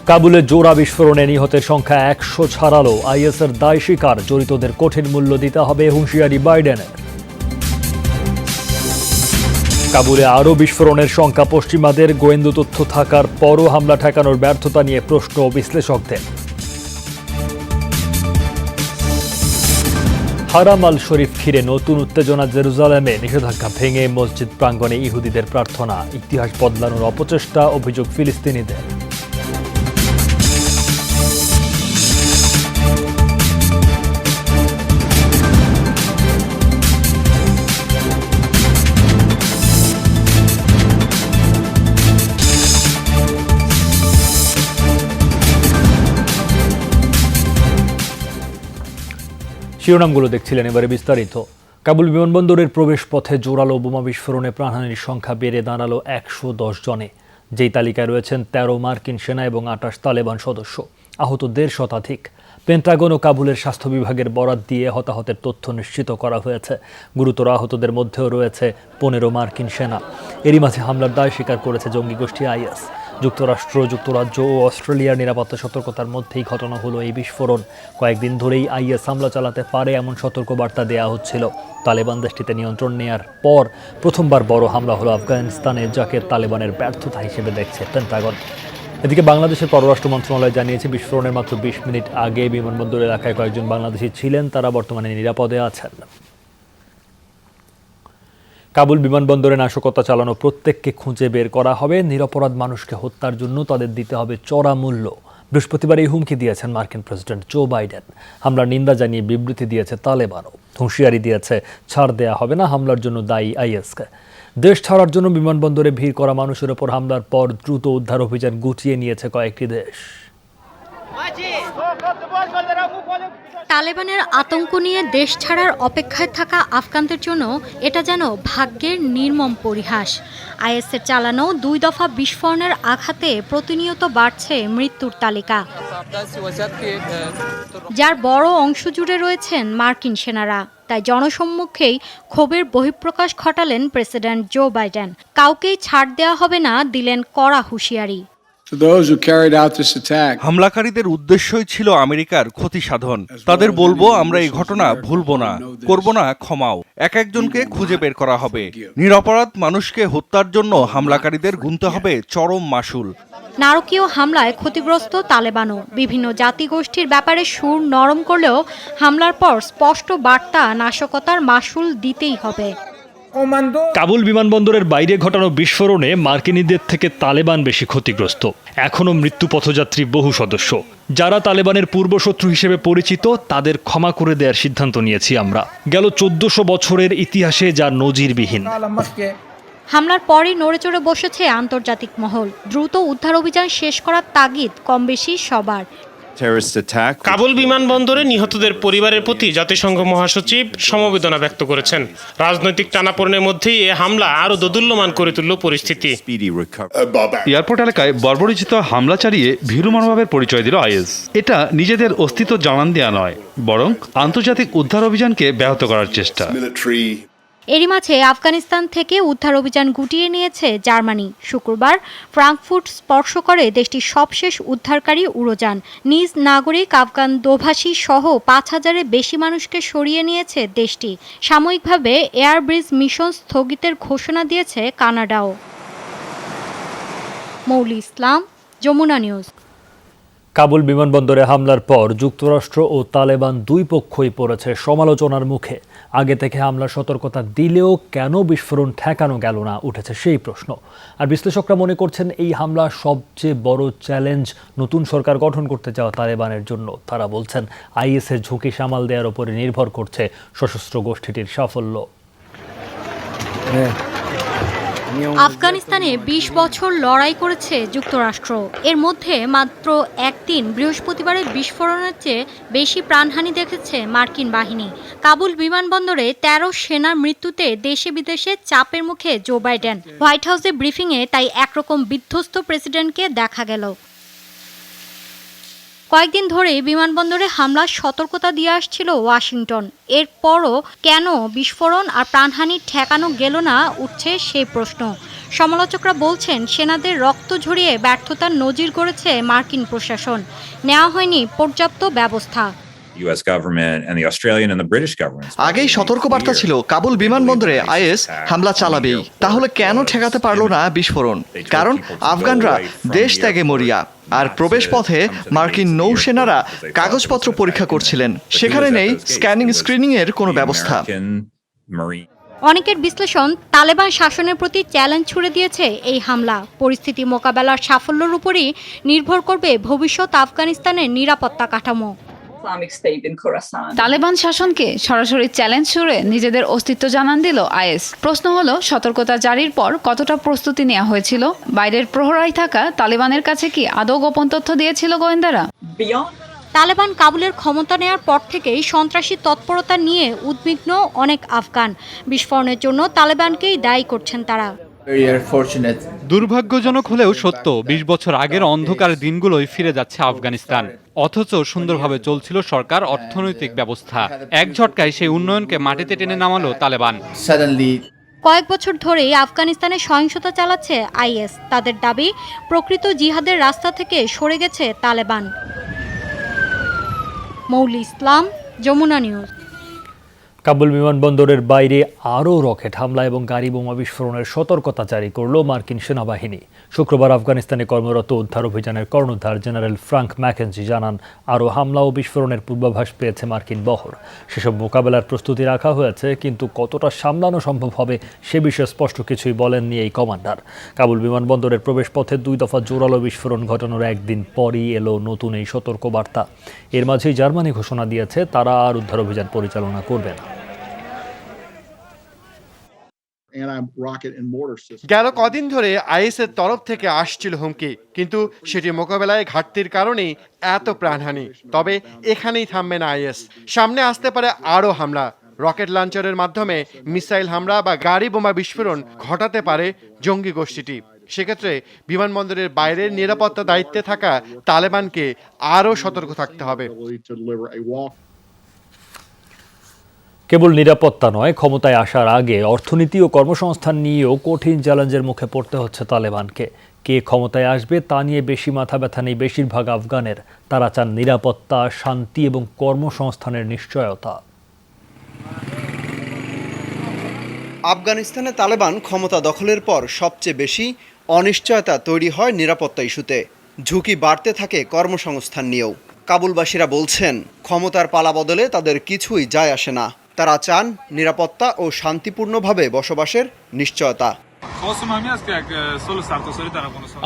কাবুলে জোড়া বিস্ফোরণে নিহতের সংখ্যা ১০০ ছাড়ালো। আইএসের দায় স্বীকার, জড়িতদের কঠিন মূল্য দিতে হবে হুঁশিয়ারি বাইডেনের। কাবুলে আরও বিস্ফোরণের সংখ্যা, পশ্চিমাদের গোয়েন্দা তথ্য থাকার পরও হামলা ঠেকানোর ব্যর্থতা নিয়ে প্রশ্ন বিশ্লেষকদের। হারাম আল শরীফ ঘিরে নতুন উত্তেজনা জেরুজালেমে, নিষেধাজ্ঞা ভেঙে মসজিদ প্রাঙ্গণে ইহুদিদের প্রার্থনা, ইতিহাস বদলানোর অপচেষ্টা, অভিযোগ ফিলিস্তিনিদের। শিরোনামগুলো দেখছিলেন, এবারে বিস্তারিত। কাবুল বিমানবন্দরের প্রবেশ পথে জোরালো বোমা বিস্ফোরণে প্রাণহানির সংখ্যা বেড়ে দাঁড়ালো ১১০ জনে। যেই তালিকায় রয়েছেন ১৩ মার্কিন সেনা এবং ২৮ তালেবান সদস্য। আহত ১৫০ শতাধিক। পেন্টাগন ও কাবুলের স্বাস্থ্য বিভাগের বরাত দিয়ে হতাহতের তথ্য নিশ্চিত করা হয়েছে। গুরুতর আহতদের মধ্যেও রয়েছে ১৫ মার্কিন সেনা। এরই মাঝে হামলার দায় স্বীকার করেছে জঙ্গি গোষ্ঠী আইএস। যুক্তরাষ্ট্র, যুক্তরাজ্য ও অস্ট্রেলিয়ার নিরাপত্তা সতর্কতার মধ্যেই ঘটনা হলো এই বিস্ফোরণ। কয়েকদিন ধরেই আইএস হামলা চালাতে পারে এমন সতর্কবার্তা দেওয়া হচ্ছিল। তালেবান দেশটিতে নিয়ন্ত্রণ নেয়ার পর প্রথমবার বড় হামলা হলো আফগানিস্তানে, যাকে তালেবানের ব্যর্থতা হিসেবে দেখছে পেন্টাগন। এদিকে বাংলাদেশের পররাষ্ট্র মন্ত্রণালয় জানিয়েছে, বিস্ফোরণের মাত্র ২০ মিনিট আগে বিমানবন্দর এলাকায় কয়েকজন বাংলাদেশি ছিলেন, তারা বর্তমানে নিরাপদে আছেন। কাবুল বিমানবন্দরে নাশকতা চালানো প্রত্যেককে খুঁজে বের করা হবে। নিরপরাধ মানুষকে হত্যার জন্য তাদের দিতে হবে চড়া মূল্য। বৃহস্পতিবার এই হুমকি দিয়েছেন মার্কিন প্রেসিডেন্ট জো বাইডেন। হামলার নিন্দা জানিয়ে বিবৃতি দিয়েছে তালেবানও। হুঁশিয়ারি দিয়েছে, ছাড় দেয়া হবে না হামলার জন্য দায়ী আইএসকে। দেশ ছাড়ার জন্য বিমানবন্দরে ভিড় করা মানুষের ওপর হামলার পর দ্রুত উদ্ধার অভিযান গুটিয়ে নিয়েছে কয়েকটি দেশ। তালেবানের আতঙ্ক নিয়ে দেশ ছাড়ার অপেক্ষায় থাকা আফগানদের জন্য এটা যেন ভাগ্যের নির্মম পরিহাস। আইএসের চালানো ২ দফা বিস্ফোরণের আঘাতে প্রতিনিয়ত বাড়ছে মৃত্যুর তালিকা, যার বড় অংশ জুড়ে রয়েছেন মার্কিন সেনারা। তাই জনসম্মুখেই ক্ষোভের বহিঃপ্রকাশ ঘটালেন প্রেসিডেন্ট জো বাইডেন। কাউকেই ছাড় দেওয়া হবে না, দিলেন কড়া হুঁশিয়ারি। হামলাকারীদের উদ্দেশ্যই ছিল আমেরিকার ক্ষতি সাধন। তাদের বলবো, আমরা এই ঘটনা ভুলব না, করব না ক্ষমাও। এক একজনকে খুঁজে বের করা হবে। নিরপরাধ মানুষকে হত্যার জন্য হামলাকারীদের গুনতে হবে চরম মাশুল। নারকীয় হামলায় ক্ষতিগ্রস্ত তালেবানও বিভিন্ন জাতিগোষ্ঠীর ব্যাপারে সুর নরম করলেও হামলার পর স্পষ্ট বার্তা, নাশকতার মাশুল দিতেই হবে। কাবুল বিমানবন্দরের বাইরে ঘটানো বিস্ফোরণে মার্কিনীদের থেকে তালেবান বেশি ক্ষতিগ্রস্ত। এখনও মৃত্যু পথযাত্রী বহু সদস্য। যারা তালেবানের পূর্বশত্রু হিসেবে পরিচিত, তাদের ক্ষমা করে দেওয়ার সিদ্ধান্ত নিয়েছি আমরা। গেল ১৪০০ বছরের ইতিহাসে যা নজিরবিহীন। হামলার পরই নড়েচড়ে বসেছে আন্তর্জাতিক মহল। দ্রুত উদ্ধার অভিযান শেষ করার তাগিদ কম বেশি সবার। কাবুল বিমানবন্দরে নিহতদের পরিবারের প্রতি জাতিসংঘ মহাসচিব সমবেদনা ব্যক্ত করেছেন। রাজনৈতিক টানাপোড়েনের মধ্যেই এ হামলা আরও দোদুল্যমান করে তুলল পরিস্থিতি। এয়ারপোর্ট এলাকায় বর্বরোচিত হামলা চালিয়ে ভীরু মনোভাবের পরিচয় দিল আইএস। এটা নিজেদের অস্তিত্ব জানান দেয়া নয়, বরং আন্তর্জাতিক উদ্ধার অভিযানকে ব্যাহত করার চেষ্টা। এরই মাঝে আফগানিস্তান থেকে উদ্ধার অভিযান গুটিয়ে নিয়েছে জার্মানি। শুক্রবার ফ্রাঙ্কফুর্ট স্পর্শ করে দেশটির সবশেষ উদ্ধারকারী উড়োযান। নিজ নাগরিক আফগান দোভাষী সহ ৫,০০০-এর বেশি মানুষকে সরিয়ে নিয়েছে দেশটি। সাময়িকভাবে এয়ার ব্রিজ মিশন স্থগিতের ঘোষণা দিয়েছে কানাডাও। মৌলি ইসলাম, যমুনা নিউজ। কাবুল বিমানবন্দরে হামলার পর যুক্তরাষ্ট্র ও তালেবান দুই পক্ষই পড়েছে সমালোচনার মুখে। আগে থেকে হামলার সতর্কতা দিলেও কেন বিস্ফোরণ ঠেকানো গেল না, উঠেছে সেই প্রশ্ন। আর বিশ্লেষকরা মনে করছেন, এই হামলা সবচেয়ে বড় চ্যালেঞ্জ নতুন সরকার গঠন করতে চাওয়া তালেবানের জন্য। তারা বলছেন, আইএসের ঝুঁকি সামাল দেওয়ার উপরে নির্ভর করছে সশস্ত্র গোষ্ঠীটির সাফল্য। আফগানিস্তানে ২০ বছর লড়াই করেছে যুক্তরাষ্ট্র। এর মধ্যে মাত্র একদিন বৃহস্পতিবারের বিস্ফোরণের চেয়ে বেশি প্রাণহানি দেখেছে মার্কিন বাহিনী। কাবুল বিমানবন্দরে ১৩ সেনার মৃত্যুতে দেশে বিদেশে চাপের মুখে জো বাইডেন। হোয়াইট হাউসে ব্রিফিংয়ে তাই একরকম বিধ্বস্ত প্রেসিডেন্টকে দেখা গেল। কয়েকদিন ধরে বিমানবন্দরে হামলার সতর্কতা দিয়ে আসছিল ওয়াশিংটন। এরপরও কেন বিস্ফোরণ আর প্রাণহানি ঠেকানো গেল না, উঠছে সেই প্রশ্ন। সমালোচকরা বলছেন, সেনাদের রক্ত ঝরিয়ে ব্যর্থতার নজির গড়েছে মার্কিন প্রশাসন, নেওয়া হয়নি পর্যাপ্ত ব্যবস্থা। আগেই সতর্কবার্তা ছিল কাবুল বিমানবন্দরে আইএস হামলা চালাবেই, তাহলে কেন ঠেকাতে পারল না বিস্ফোরণ? কারণ আফগানরা দেশ ত্যাগে মরিয়া, আর প্রবেশ পথে মার্কিন নৌসেনারা কাগজপত্র পরীক্ষা করছিলেন, সেখানে নেই স্ক্রিনিং এর কোনো ব্যবস্থা। অনেকের বিশ্লেষণ, তালেবান শাসনের প্রতি চ্যালেঞ্জ ছুড়ে দিয়েছে এই হামলা। পরিস্থিতি মোকাবেলার সাফল্যের উপরই নির্ভর করবে ভবিষ্যৎ আফগানিস্তানের নিরাপত্তা কাঠামো। তালেবান শাসনকে সরাসরি চ্যালেঞ্জ ছুড়ে নিজেদের অস্তিত্ব জানান দিল আইএস। প্রশ্ন হলো, সতর্কতা জারির পর কতটা প্রস্তুতি নেওয়া হয়েছিল? বাইরের প্রহরায় থাকা তালেবানের কাছে কি আদৌ গোপন তথ্য দিয়েছিল গোয়েন্দারা? তালেবান কাবুলের ক্ষমতা নেয়ার পর থেকেই সন্ত্রাসী তৎপরতা নিয়ে উদ্বিগ্ন অনেক আফগান। বিস্ফোরণের জন্য তালেবানকেই দায়ী করছেন তারা। দুর্ভাগ্যজনক হলেও সত্য, ২০ বছর আগের অন্ধকার দিনগুলোই ফিরে যাচ্ছে আফগানিস্তান। অথচ সুন্দরভাবে চলছিল সরকার, অর্থনৈতিক ব্যবস্থা। এক ঝটকায় সেই উন্নয়নকে মাটিতে টেনে নামালো তালেবান। কয়েক বছর ধরেই আফগানিস্তানে সহিংসতা চালাচ্ছে আইএস। তাদের দাবি, প্রকৃত জিহাদের রাস্তা থেকে সরে গেছে তালেবান। মৌলি ইসলাম, যমুনা নিউজ। কাবুল বিমানবন্দরের বাইরে আরও রকেট হামলা এবং গাড়ি বোমা বিস্ফোরণের সতর্কতা জারি করল মার্কিন সেনাবাহিনী। শুক্রবার আফগানিস্তানে কর্মরত উদ্ধার অভিযানের কর্ণধার জেনারেল ফ্রাঙ্ক ম্যাকেনজি জানান, আরও হামলা ও বিস্ফোরণের পূর্বাভাস পেয়েছে মার্কিন বহর। সেসব মোকাবেলার প্রস্তুতি রাখা হয়েছে, কিন্তু কতটা সামলানো সম্ভব হবে সে বিষয়ে স্পষ্ট কিছুই বলেননি এই কমান্ডার। কাবুল বিমানবন্দরের প্রবেশপথে 2 দফা জোরালো বিস্ফোরণ ঘটানোর একদিন পরই এলো নতুন এই সতর্কবার্তা। এর মাঝেই জার্মানি ঘোষণা দিয়েছে তারা আর উদ্ধার অভিযান পরিচালনা করবে না। গেল কদিন ধরে আইএসের তরফ থেকে আসছিল হুমকি, কিন্তু সেটি মোকাবেলায় ঘাটতির কারণেই এত প্রাণহানি। তবে এখানেই থামবে না আইএস, সামনে আসতে পারে আরও হামলা। রকেট লঞ্চারের মাধ্যমে মিসাইল হামলা বা গাড়ি বোমা বিস্ফোরণ ঘটাতে পারে জঙ্গি গোষ্ঠীটি। সেক্ষেত্রে বিমানবন্দরের বাইরের নিরাপত্তা দায়িত্বে থাকা তালেবানকে আরও সতর্ক থাকতে হবে। কেবল নিরাপত্তা নয়, ক্ষমতায় আসার আগে অর্থনীতি ও কর্মসংস্থান নিয়েও কঠিন চ্যালেঞ্জের মুখে পড়তে হচ্ছে তালেবানকে। কে ক্ষমতায় আসবে তা নিয়ে বেশি মাথা ব্যথা নেই বেশিরভাগ আফগানের। তারা চান নিরাপত্তা, শান্তি এবং কর্মসংস্থানের নিশ্চয়তা। আফগানিস্তানে তালেবান ক্ষমতা দখলের পর সবচেয়ে বেশি অনিশ্চয়তা তৈরি হয় নিরাপত্তা ইস্যুতে। ঝুঁকি বাড়তে থাকে কর্মসংস্থান নিয়েও। কাবুলবাসীরা বলছেন, ক্ষমতার পালাবদলে তাদের কিছুই যায় আসে না। তারা চান নিরাপত্তা ও শান্তিপূর্ণভাবে বসবাসের নিশ্চয়তা।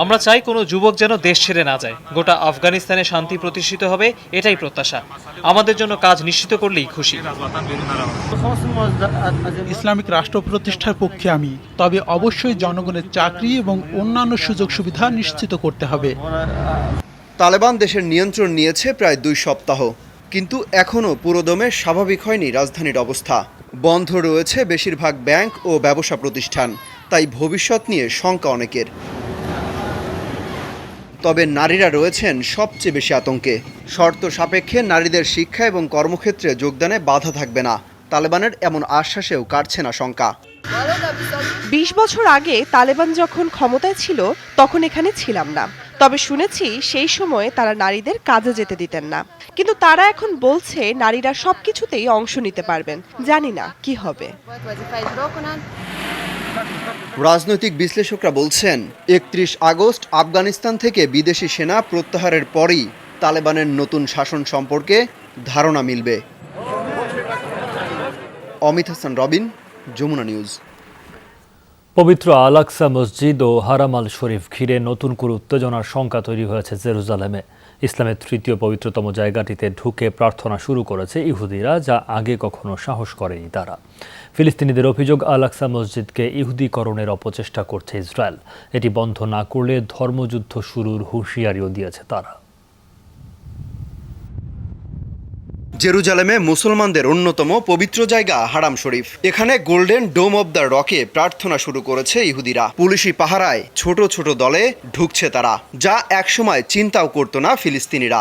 আমরা চাই কোনো যুবক যেন দেশ ছেড়ে না যায়। গোটা আফগানিস্তানে শান্তি প্রতিষ্ঠিত হবে, এটাই প্রত্যাশা। আমাদের জন্য কাজ নিশ্চিত করলেই খুশি। ইসলামিক রাষ্ট্র প্রতিষ্ঠার পক্ষে আমি, তবে অবশ্যই জনগণের চাকরি এবং অন্যান্য সুযোগ সুবিধা নিশ্চিত করতে হবে। তালেবান দেশের নিয়ন্ত্রণ নিয়েছে প্রায় 2 সপ্তাহ, কিন্তু এখনও পুরোদমে স্বাভাবিক হয়নি রাজধানীর অবস্থা। বন্ধ রয়েছে বেশিরভাগ ব্যাংক ও ব্যবসা প্রতিষ্ঠান, তাই ভবিষ্যৎ নিয়ে শঙ্কা অনেকের। তবে নারীরা রয়েছেন সবচেয়ে বেশি আতঙ্কে। শর্ত সাপেক্ষে নারীদের শিক্ষা এবং কর্মক্ষেত্রে যোগদানে বাধা থাকবে না, তালেবানের এমন আশ্বাসেও কাটছে না শঙ্কা। 20 বছর আগে তালেবান যখন ক্ষমতায় ছিল তখন এখানে ছিলাম না, তবে শুনেছি সেই সময়ে তারা নারীদের কাজে যেতে দিতেন না। কিন্তু তারা এখন বলছে নারীরা সবকিছুতেই অংশ নিতে পারবেন। জানি না কি হবে। রাজনৈতিক বিশ্লেষকরা বলছেন, 31 আগস্ট আফগানিস্তান থেকে বিদেশি সেনা প্রত্যাহারের পরই তালেবানের নতুন শাসন সম্পর্কে ধারণা মিলবে। অমিত হাসান রবিন, যমুনা নিউজ। পবিত্র আল-আকসা মসজিদ ও হারাম আল শরীফ ঘিরে নতুন করে উত্তেজনার শঙ্কা তৈরি হয়েছে জেরুজালেমে। ইসলামের 3য় পবিত্রতম জায়গাটিতে ঢুকে প্রার্থনা শুরু করেছে ইহুদিরা, যা আগে কখনো সাহস করেনি তারা। ফিলিস্তিনিদের অভিযোগ, আল-আকসা মসজিদকে ইহুদিকরণের অপচেষ্টা করছে ইসরায়েল। এটি বন্ধ না করলে ধর্মযুদ্ধ শুরুর হুঁশিয়ারিও দিয়েছে তারা। জেরুজালেমে মুসলমানদের অন্যতম পবিত্র জায়গা হারাম শরীফ। এখানে গোল্ডেন ডোম অব দ্য রকে প্রার্থনা শুরু করেছে ইহুদিরা। পুলিশি পাহারায় ছোট ছোট দলে ঢুকছে তারা, যা একসময় চিন্তাও করত না ফিলিস্তিনিরা।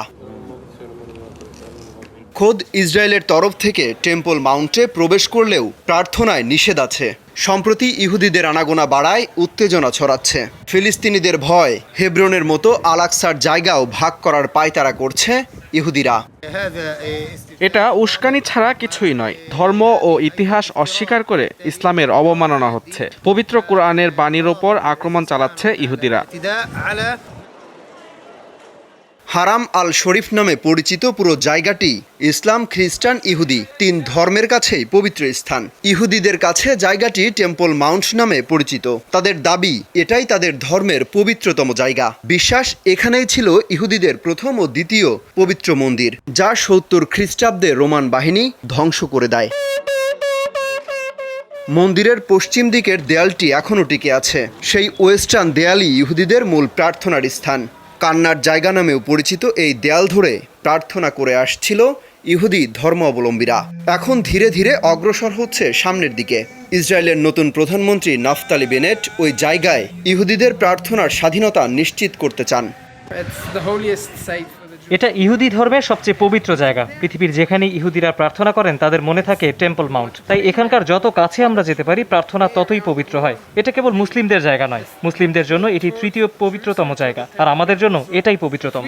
খোদ ইসরায়েলের তরফ থেকে টেম্পল মাউন্টে প্রবেশ করলেও প্রার্থনায় নিষেধ আছে। সম্প্রতি ইহুদিদের আনাগোনা বাড়ায় উত্তেজনা ছড়াচ্ছে। ফিলিস্তিনিদের ভয়, হেব্রনের মতো আল-আকসার জায়গাও ভাগ করার পায়তারা করছে ইহুদিরা। এটা উস্কানি ছাড়া কিছুই নয়। ধর্ম ও ইতিহাস অস্বীকার করে ইসলামের অবমাননা হচ্ছে। পবিত্র কোরআনের বাণীর ওপর আক্রমণ চালাচ্ছে ইহুদিরা। হারাম আল শরীফ নামে পরিচিত পুরো জায়গাটি ইসলাম, খ্রিস্টান, ইহুদি তিন ধর্মের কাছেই পবিত্র স্থান। ইহুদিদের কাছে জায়গাটি টেম্পল মাউন্ট নামে পরিচিত। তাদের দাবি এটাই তাদের ধর্মের পবিত্রতম জায়গা। বিশ্বাস এখানেই ছিল ইহুদিদের প্রথম ও দ্বিতীয় পবিত্র মন্দির, যা 70 খ্রিস্টাব্দে রোমান বাহিনী ধ্বংস করে দেয়। মন্দিরের পশ্চিম দিকের দেয়ালটি এখনও টিকে আছে। সেই ওয়েস্টার্ন দেয়ালই ইহুদিদের মূল প্রার্থনার স্থান। কান্নার জায়গা নামেও পরিচিত এই দেয়াল ধরে প্রার্থনা করে আসছিল ইহুদি ধর্মাবলম্বীরা। এখন ধীরে ধীরে অগ্রসর হচ্ছে সামনের দিকে। ইসরায়েলের নতুন প্রধানমন্ত্রী নাফতালি বেনেট ওই জায়গায় ইহুদিদের প্রার্থনার স্বাধীনতা নিশ্চিত করতে চান। এটা ইহুদি ধর্মের সবচেয়ে পবিত্র জায়গা। পৃথিবীর যেখানে ইহুদিরা প্রার্থনা করেন তাদের মনে থাকে টেম্পল মাউন্ট। তাই এখানকার যত কাছে আমরা যেতে পারি প্রার্থনা ততই পবিত্র হয়। এটা কেবল মুসলিমদের জায়গা নয়, মুসলিমদের জন্য এটি তৃতীয় পবিত্রতম জায়গা, আর আমাদের জন্য এটাই পবিত্রতম।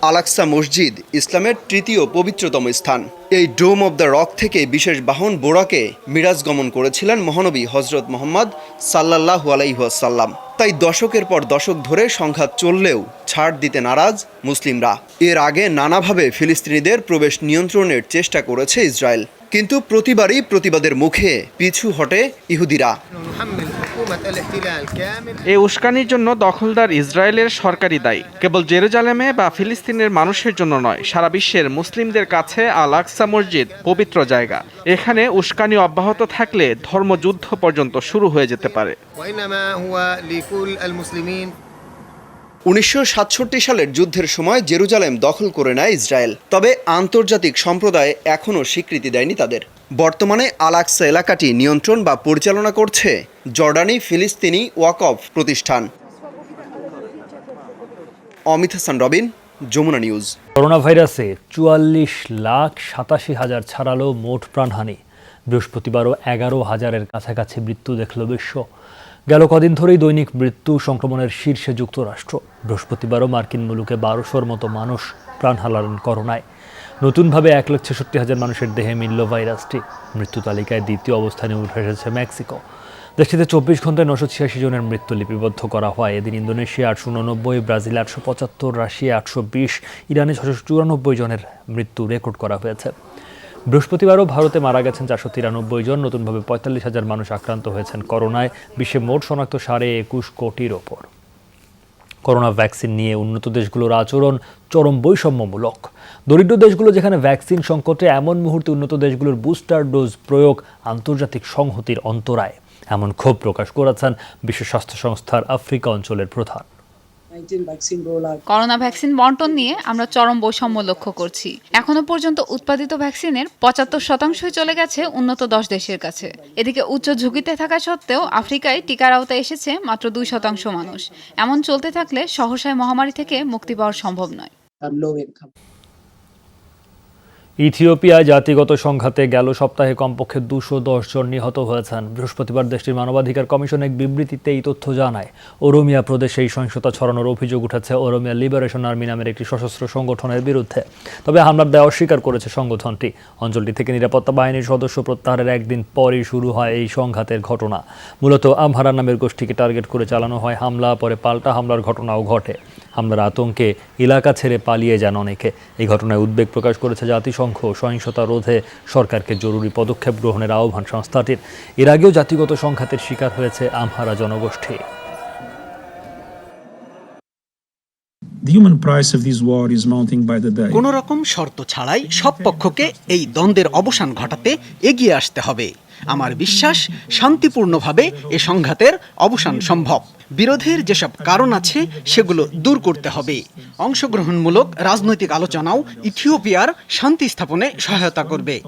আল-আকসা মসজিদ ইসলামের তৃতীয় পবিত্রতম স্থান। এই ডোম অব দ্য রক থেকে বিশেষ বাহন বোরাকে মিরাজ গমন করেছিলেন মহানবী হজরত মোহাম্মদ সাল্লাল্লাহু আলাইহি ওয়াসাল্লাম। তাই দশকের পর দশক ধরে সংঘাত চললেও ছাড় দিতে নারাজ মুসলিমরা। এর আগে নানাভাবে ফিলিস্তিনিদের প্রবেশ নিয়ন্ত্রণের চেষ্টা করেছে ইসরায়েল, কিন্তু প্রতিবারই প্রতিবাদের মুখে পিছু হটে ইহুদিরা। এই উস্কানির জন্য দখলদার ইসরায়েলের সরকারি দায়ী। কেবল জেরুজালেমে বা ফিলিস্তিনের মানুষের জন্য নয়, সারা বিশ্বের মুসলিমদের কাছে আল-আকসা মসজিদ পবিত্র জায়গা। এখানে উস্কানি অব্যাহত থাকলে ধর্মযুদ্ধ পর্যন্ত শুরু হয়ে যেতে পারে। 1967 সালের যুদ্ধের সময় জেরুজালেম দখল করে নেয় ইসরায়েল। তবে আন্তর্জাতিক সম্প্রদায় এখনও স্বীকৃতি দেয়নি তাদের। বর্তমানে আল-আকসা এলাকাটি নিয়ন্ত্রণ বা পরিচালনা করছে জর্ডানি ফিলিস্তিনি ওয়াকফ প্রতিষ্ঠান। অমিত হাসান রবিন, যমুনা নিউজ। করোনা ভাইরাসে 44,87,000 ছাড়ালো মোট প্রাণহানি। বৃহস্পতিবারও 11,000-এর কাছাকাছি মৃত্যু দেখল বিশ্ব। গেল কদিন ধরেই দৈনিক মৃত্যু সংক্রমণের শীর্ষে যুক্তরাষ্ট্র। বৃহস্পতিবারও মার্কিন মুলুকে 1200-র মতো মানুষ প্রাণ হারালেন করোনায়। নতুনভাবে 1,66,000 মানুষের দেহে মিলল ভাইরাসটি। মৃত্যু তালিকায় দ্বিতীয় অবস্থানে উঠে এসেছে মেক্সিকো। দেশটিতে 24 ঘন্টায় 986 জনের মৃত্যু লিপিবদ্ধ করা হয়। এদিন ইন্দোনেশিয়া 889, ব্রাজিল 875, রাশিয়া 820, ইরানে 694 জনের মৃত্যু রেকর্ড করা হয়েছে। বৃহস্পতিবারও ভারতে মারা গেছেন 493 জন। নতুনভাবে 45,000 মানুষ আক্রান্ত হয়েছেন করোনায়। বিশ্বে মোট শনাক্ত 21.5 কোটির ওপর। করোনা ভ্যাকসিন নিয়ে উন্নত দেশগুলোর আচরণ চরম বৈষম্যমূলক। দরিদ্র দেশগুলো যেখানে ভ্যাকসিন সংকটে, এমন মুহূর্তে উন্নত দেশগুলোর বুস্টার ডোজ প্রয়োগ আন্তর্জাতিক সংহতির অন্তরায়, এমন ক্ষোভ প্রকাশ করেছেন বিশ্ব স্বাস্থ্য সংস্থার আফ্রিকা অঞ্চলের প্রধান। করোনা ভ্যাকসিন বন্টন নিয়ে আমরা চরম বৈষম্য লক্ষ্য করছি। এখনো পর্যন্ত উৎপাদিত ভ্যাকসিনের 75% চলে গেছে উন্নত 10 দেশের কাছে। এদিকে উচ্চ ঝুঁকিতে থাকা সত্ত্বেও আফ্রিকায় টিকার আওতায় এসেছে মাত্র 2% মানুষ। এমন চলতে থাকলে সহসায় মহামারী থেকে মুক্তি পাওয়া সম্ভব নয়। ইথিওপিয়ায় জাতিগত সংঘাতে গেল সপ্তাহে কমপক্ষে 210 জন নিহত হয়েছেন। বৃহস্পতিবার দেশটির মানবাধিকার কমিশন এক বিবৃতিতে এই তথ্য জানায়। ওরোমিয়া প্রদেশে এই সহিংসতা ছড়ানোর অভিযোগ উঠেছে ওরোমিয়া লিবারেশন আর্মি নামের একটি সশস্ত্র সংগঠনের বিরুদ্ধে। তবে হামলার দায় অস্বীকার করেছে সংগঠনটি। অঞ্চলটি থেকে নিরাপত্তা বাহিনীর সদস্য প্রত্যাহারের একদিন পরই শুরু হয় এই সংঘাতের ঘটনা। মূলত আমহারা নামের গোষ্ঠীকে টার্গেট করে চালানো হয় হামলা, পরে পাল্টা হামলার ঘটনাও ঘটে। হামলার আতঙ্কে এলাকা ছেড়ে পালিয়ে যান অনেকে। এই ঘটনায় উদ্বেগ প্রকাশ করেছে জাতিসংঘ। সহিংসতা রোধে সরকারকে জরুরি পদক্ষেপ গ্রহণের আহ্বান সংস্থাটির। এর আগেও জাতিগত সংঘাতের শিকার হয়েছে আমহারা জনগোষ্ঠী। কোনো রকম শর্ত ছাড়াই সব পক্ষকে এই দ্বন্দ্বের অবসান ঘটাতে এগিয়ে আসতে হবে। আমার বিশ্বাস, শান্তিপূর্ণভাবে এ সংঘাতের অবসান সম্ভব। বিরোধের যেসব কারণ আছে সেগুলো দূর করতে হবে। অংশগ্রহণমূলক রাজনৈতিক আলোচনাও ইথিওপিয়ার শান্তি স্থাপনে সহায়তা করবে।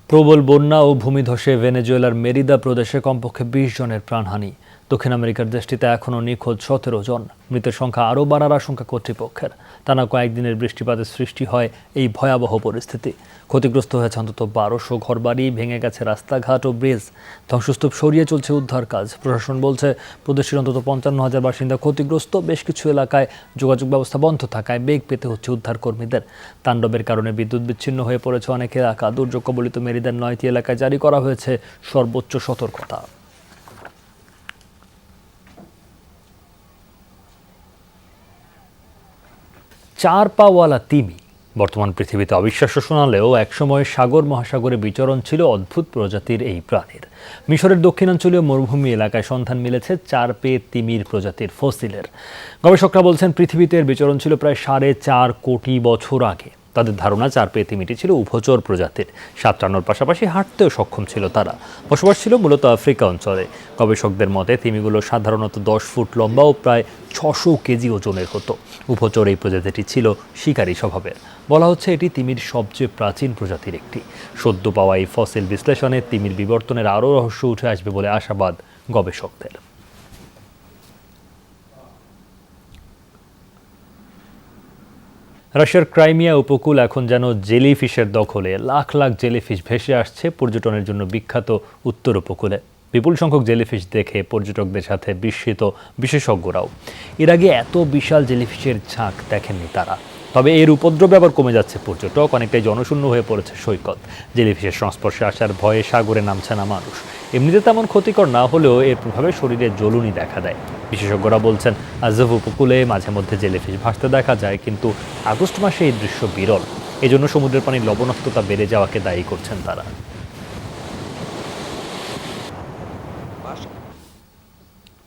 প্রবল বন্যা ও ভূমিধসে ভেনেজুয়েলার মেরিদা প্রদেশে কমপক্ষে 20 জনের প্রাণহানি। দক্ষিণ আমেরিকার দেশটিতে এখনও নিখোঁজ 17 জন। মৃতের সংখ্যা আরও বাড়ার আশঙ্কা কর্তৃপক্ষের। টানা কয়েকদিনের বৃষ্টিপাতের সৃষ্টি হয় এই ভয়াবহ পরিস্থিতি। ক্ষতিগ্রস্ত হয়েছে অন্তত 1200 ঘরবাড়ি, ভেঙে গেছে রাস্তাঘাট ও ব্রিজ। ধ্বংসস্তূপ সরিয়ে চলছে উদ্ধার কাজ। প্রশাসন বলছে প্রদেশের অন্তত 55,000 বাসিন্দা ক্ষতিগ্রস্ত। বেশ কিছু এলাকায় যোগাযোগ ব্যবস্থা বন্ধ থাকায় বেগ পেতে হচ্ছে উদ্ধার কর্মীদের। তাণ্ডবের কারণে বিদ্যুৎ বিচ্ছিন্ন হয়ে পড়েছে অনেক এলাকা। দুর্যোগ কবলিত মেরিদের 9টি এলাকায় জারি করা হয়েছে সর্বোচ্চ সতর্কতা। চার পাওয়ালা তিমি বর্তমান পৃথিবীতে অবিশ্বাস্য শোনালেও একসময় সাগর মহাসাগরে বিচরণ ছিল অদ্ভুত প্রজাতির এই প্রাণীর। মিশরের দক্ষিণাঞ্চলীয় মরুভূমি এলাকায় সন্ধান মিলেছে 4 পে তিমির প্রজাতির ফসিলের। গবেষকরা বলছেন পৃথিবীতে এর বিচরণ ছিল প্রায় 4.5 কোটি বছর আগে। তাদের ধারণা 4 পে তিমিটি ছিল উভচর প্রজাতির। সাঁতরানোর পাশাপাশি হাঁটতেও সক্ষম ছিল তারা। বসবাস ছিল মূলত আফ্রিকা অঞ্চলে। গবেষকদের মতে তিমিগুলো সাধারণত 10 ফুট লম্বা ও প্রায় 600 কেজি ওজনের হতো। উভচর এই প্রজাতিটি ছিল শিকারী স্বভাবের। বলা হচ্ছে এটি তিমির সবচেয়ে প্রাচীন প্রজাতির একটি। সদ্য পাওয়া এই ফসিল বিশ্লেষণে তিমির বিবর্তনের আরও রহস্য উঠে আসবে বলে আশাবাদ গবেষকদের। রাশিয়ার ক্রাইমিয়া উপকূল এখন যেন জেলিফিশের দখলে। লাখ লাখ জেলিফিশ ভেসে আসছে পর্যটনের জন্য বিখ্যাত উত্তর উপকূলে। বিপুল সংখ্যক জেলিফিশ দেখে পর্যটকদের সাথে বিস্মিত বিশেষজ্ঞরাও। এর আগে এত বিশাল জেলিফিশের ঝাঁক দেখেননি তারা। তবে এর উপদ্রবে আবার কমে যাচ্ছে পর্যটক। অনেকটাই জনশূন্য হয়ে পড়েছে সৈকত। জেলিফিশের সংস্পর্শে আসার ভয়ে সাগরে নামছে না মানুষ। এমনিতে তেমন ক্ষতিকর না হলেও এর প্রভাবে শরীরে জ্বলুনি দেখা দেয়। বিশেষজ্ঞরা বলছেন আজভ উপকূলে মাঝে মধ্যে জেলিফিশ ভাসতে দেখা যায়, কিন্তু আগস্ট মাসে এই দৃশ্য বিরল। এজন্য সমুদ্রের পানির লবণাক্ততা বেড়ে যাওয়াকে দায়ী করছেন তারা।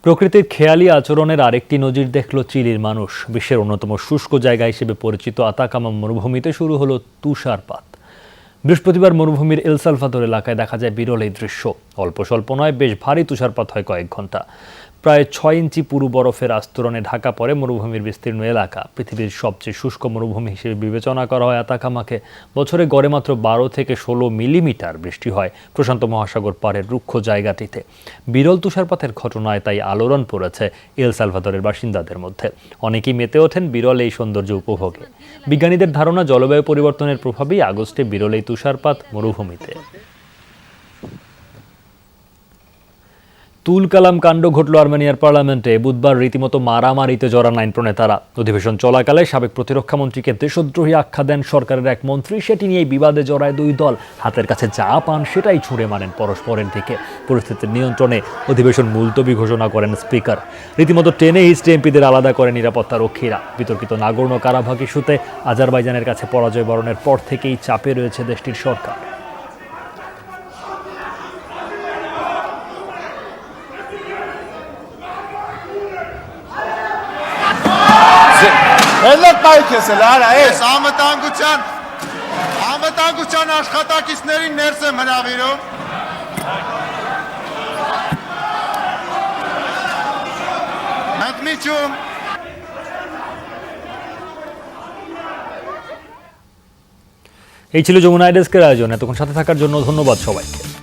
প্রকৃতির খেয়ালি আচরণের আরেকটি নজির দেখল চিলির মানুষ। বিশ্বের অন্যতম শুষ্ক জায়গা হিসেবে পরিচিত আতাকামা মরুভূমিতে শুরু হলো তুষারপাত। বৃহস্পতিবার মরুভূমির এল সালভাদোর এলাকায় দেখা যায় বিরল এই দৃশ্য। অল্প স্বল্প নয়, বেশ ভারী তুষারপাত হয় কয়েক ঘন্টা। প্রায় 6 ইঞ্চি পুরু বরফের আস্তরণে ঢাকা পড়ে মরুভূমির বিস্তীর্ণ এলাকা। পৃথিবীর সবচেয়ে শুষ্ক মরুভূমি হিসেবে বিবেচনা করা হয় আতাকামাকে। বছরে গড়ে মাত্র 12 থেকে 16 মিলিমিটার বৃষ্টি হয় প্রশান্ত মহাসাগর পাড়ের রুক্ষ জায়গাটিতে। বিরল তুষারপাতের ঘটনায় তাই আলোড়ন পড়েছে এল সালভাদোরের বাসিন্দাদের মধ্যে। অনেকেই মেতে ওঠেন বিরল এই সৌন্দর্য উপভোগে। বিজ্ঞানীদের ধারণা জলবায়ু পরিবর্তনের প্রভাবেই আগস্টে বিরল এই তুষারপাত মরুভূমিতে। তুল কালাম কাণ্ড ঘটল আর্মেনিয়ার পার্লামেন্টে। বুধবার রীতিমতো মারামারিতে জড়ান আইন প্রণেতারা। অধিবেশন চলাকালে সাবেক প্রতিরক্ষা মন্ত্রীকে দেশদ্রোহী আখ্যা দেন সরকারের এক মন্ত্রী। সেটি নিয়ে বিবাদে জড়ায় দুই দল। হাতের কাছে যা পান সেটাই ছুঁড়ে মারেন পরস্পরের দিকে। পরিস্থিতির নিয়ন্ত্রণে অধিবেশন মুলতবি ঘোষণা করেন স্পিকার। রীতিমতো টেনে হিচড়ে এমপিদের আলাদা করে নিরাপত্তা রক্ষীরা। বিতর্কিত নাগর্ণ কারাবাখ ইস্যুতে আজারবাইজানের কাছে পরাজয় বরণের পর থেকেই চাপে রয়েছে দেশটির সরকার। աշխատակիցներին ներս եմ հրավիրում։ Ընդմիջում এই ছিল যমুনা ডেস্কের আয়োজন। এতক্ষণ সাথে থাকার জন্য ধন্যবাদ সবাইকে।